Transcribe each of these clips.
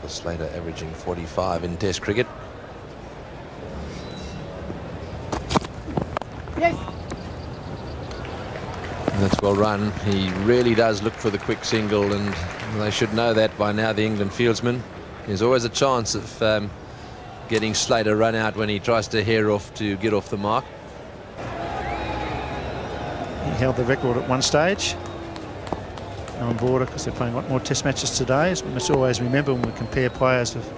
Michael Slater averaging 45 in Test cricket. Yes. And that's well run. He really does look for the quick single, and they should know that by now, the England fieldsman. There's always a chance of getting Slater run out when he tries to hair off to get off the mark. He held the record at one stage. Now on board because they're playing a lot more Test matches today, as we must always remember when we compare players of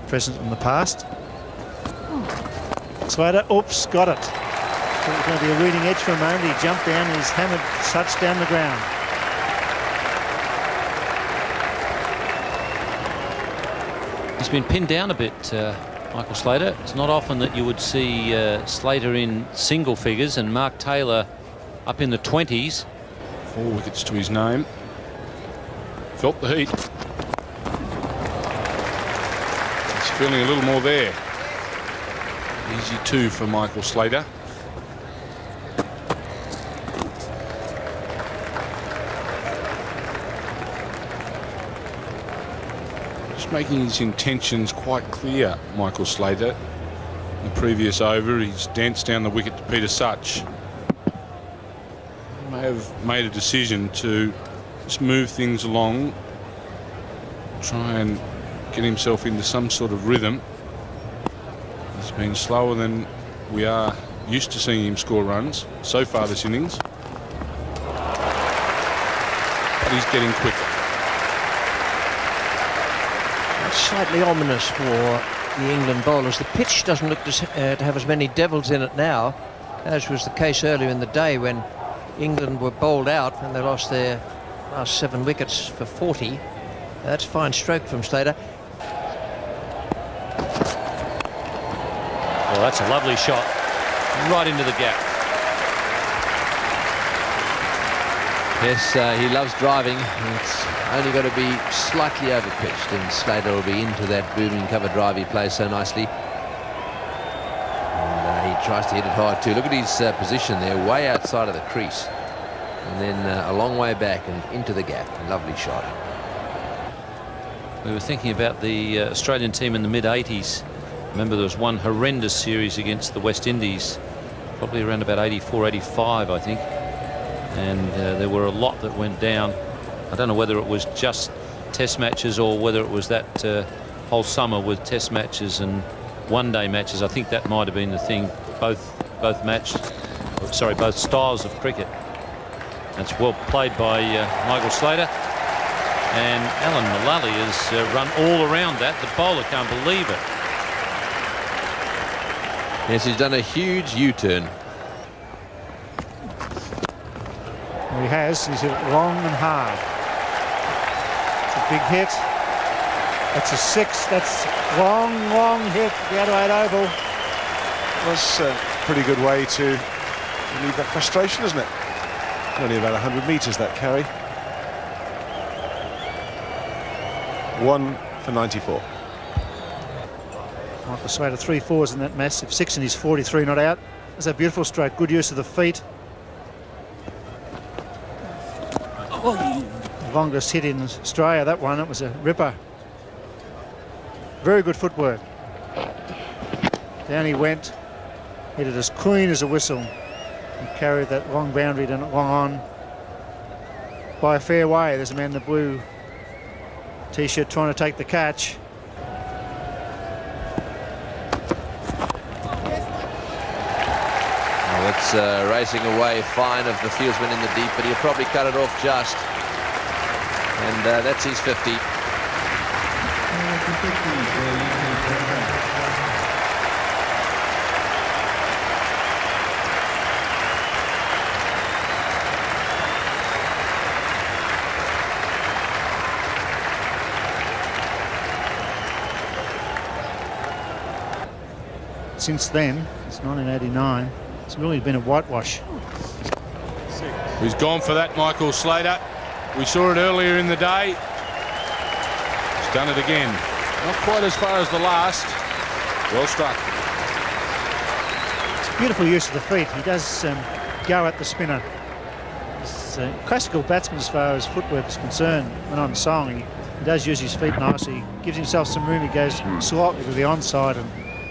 present and the past. Slater, oops, got it. Thought it was going to be a leading edge for a moment. He jumped down and he's hammered such down the ground. He's been pinned down a bit, Michael Slater. It's not often that you would see Slater in single figures and Mark Taylor up in the 20s. 4 wickets to his name. Felt the heat. He's feeling a little more there. Easy 2 for Michael Slater. Just making his intentions quite clear, Michael Slater. In the previous over, he's danced down the wicket to Peter Such. May have made a decision to just move things along, try and get himself into some sort of rhythm. He's been slower than we are used to seeing him score runs so far this innings, but he's getting quicker. That's slightly ominous for the England bowlers. The pitch doesn't look to have as many devils in it now as was the case earlier in the day when England were bowled out and they lost their last 7 wickets for 40. That's a fine stroke from Slater. Well, that's a lovely shot right into the gap. Yes, he loves driving. It's only got to be slightly overpitched, and Slater will be into that booming cover drive he plays so nicely. And he tries to hit it hard too. Look at his position there, way outside of the crease. And then a long way back and into the gap. Lovely shot. We were thinking about the Australian team in the mid-80s. Remember, there was one horrendous series against the West Indies, probably around about 84, 85, I think. And there were a lot that went down. I don't know whether it was just Test matches or whether it was that whole summer with Test matches and one-day matches. I think that might have been the thing. Both styles of cricket. That's well played by Michael Slater. And Alan Mullally has run all around that. The bowler can't believe it. Yes, he's done a huge U-turn. He has. He's hit it long and hard. It's a big hit. That's a 6. That's long hit. The Adelaide Oval. That's a pretty good way to relieve that frustration, isn't it? Only about 100 metres that carry. 1 for 94. Michael Slater 3 fours in that massive 6 in his 43 not out. That's a beautiful stroke. Good use of the feet. The longest hit in Australia, that one. It was a ripper. Very good footwork. Down he went. Hit it as clean as a whistle. And carried that long boundary down long on. By a fair way. There's a man in the blue T-shirt trying to take the catch. It's racing away fine of the fieldsman in the deep, but he'll probably cut it off just. And that's his 50. Since then, it's 1989. It's really been a whitewash. He's gone for that, Michael Slater. We saw it earlier in the day. He's done it again. Not quite as far as the last. Well struck. It's beautiful use of the feet. He does go at the spinner. He's a classical batsman as far as footwork is concerned. When on song, he He does use his feet nicely. He gives himself some room. He goes slightly to the onside and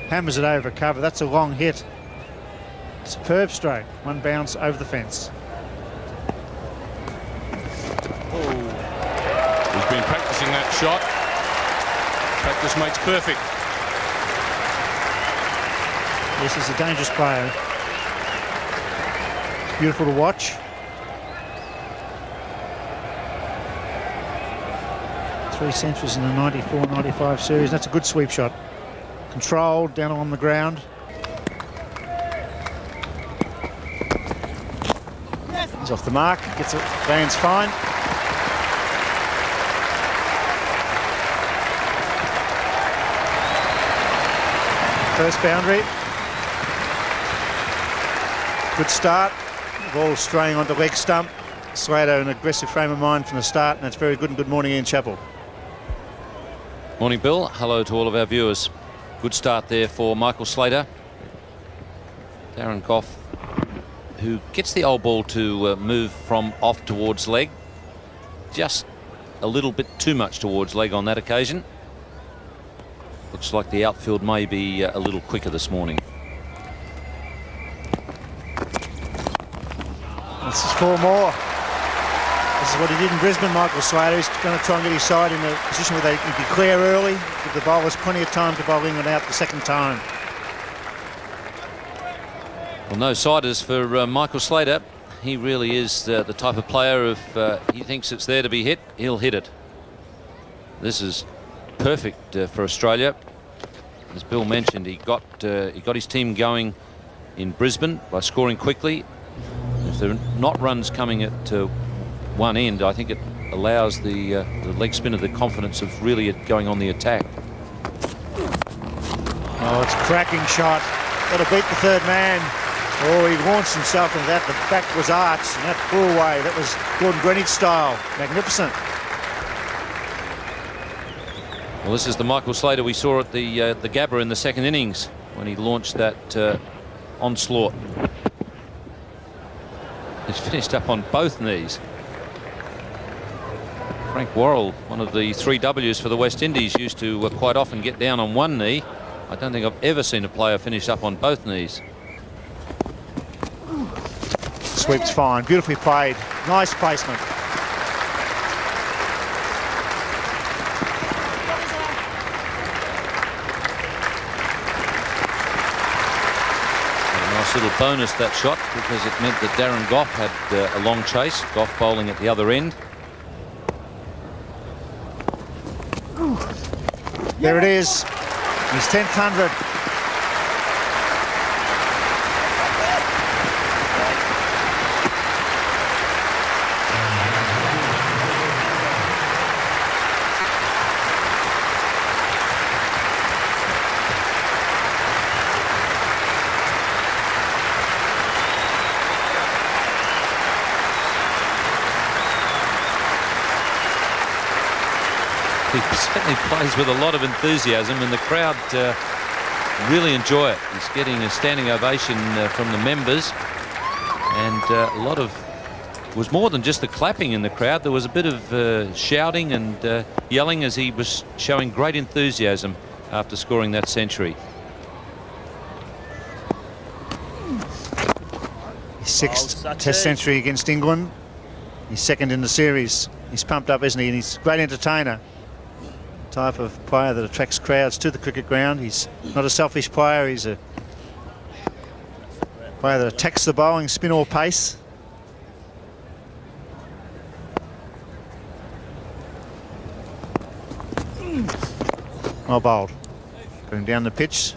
hammers it over cover. That's a long hit. Superb stroke. One bounce over the fence. He's been practicing that shot. Practice makes perfect. Yes, he's a dangerous player. Beautiful to watch. Three centuries in the 94-95 series. That's a good sweep shot. Controlled, down on the ground. He's off the mark, gets it, lands fine. First boundary. Good start. Ball straying onto leg stump. Slater an aggressive frame of mind from the start, and that's very good. And good morning, Ian Chappell. Morning, Bill. Hello to all of our viewers. Good start there for Michael Slater. Darren Goff, who gets the old ball to move from off towards leg. Just a little bit too much towards leg on that occasion. Looks like the outfield may be a little quicker this morning. This is 4 more. This is what he did in Brisbane, Michael Slater. He's going to try and get his side in a position where they can declare early, give the bowlers plenty of time to bowl England out the second time. Well, no siders for Michael Slater. He really is the type of player, if he thinks it's there to be hit, he'll hit it. This is perfect for Australia. As Bill mentioned, he got his team going in Brisbane by scoring quickly. If there are not runs coming at one end, I think it allows the leg spinner the confidence of really going on the attack. Oh, it's a cracking shot. Got to beat the third man. Oh, he launched himself into that. The back was arched, and that flew away. That was Gordon Greenwich style. Magnificent. Well, this is the Michael Slater we saw at the Gabba in the second innings when he launched that onslaught. He's finished up on both knees. Frank Worrell, one of the 3 Ws for the West Indies, used to quite often get down on one knee. I don't think I've ever seen a player finish up on both knees. Sweep's fine. Beautifully played. Nice placement. Nice little bonus, that shot, because it meant that Darren Goff had a long chase. Goff bowling at the other end. There it is. His 10th 100. He certainly plays with a lot of enthusiasm, and the crowd really enjoy it. He's getting a standing ovation from the members, and a lot of, it was more than just the clapping in the crowd. There was a bit of shouting and yelling as he was showing great enthusiasm after scoring that century. His 6th Test century against England. He's 2nd in the series. He's pumped up, isn't he? And he's a great entertainer. Type of player that attracts crowds to the cricket ground. He's not a selfish player. He's a player that attacks the bowling, spin or pace. Well bowled. Got him down the pitch.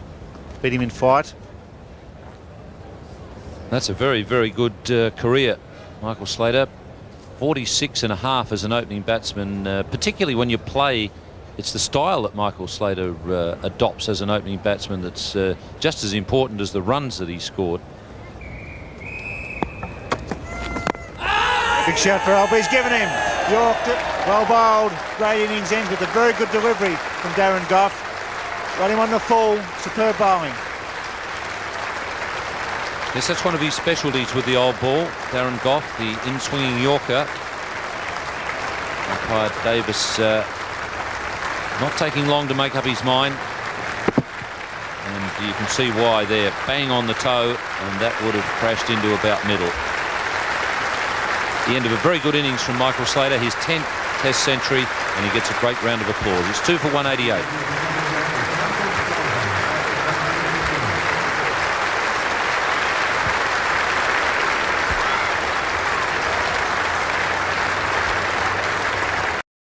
Beat him in fight. That's a very, very good career, Michael Slater. 46.5 as an opening batsman, particularly when you play. It's the style that Michael Slater adopts as an opening batsman that's just as important as the runs that he scored. Big shout for Albee. He's given him. Yorked it. Well bowled. Great innings end with a very good delivery from Darren Goff. Got him on the full. Superb bowling. Yes, that's one of his specialties with the old ball. Darren Goff, the in-swinging Yorker. Umpire Davis Not taking long to make up his mind. And you can see why there. Bang on the toe, and that would have crashed into about middle. The end of a very good innings from Michael Slater, his 10th Test century, and he gets a great round of applause. It's 2 for 188.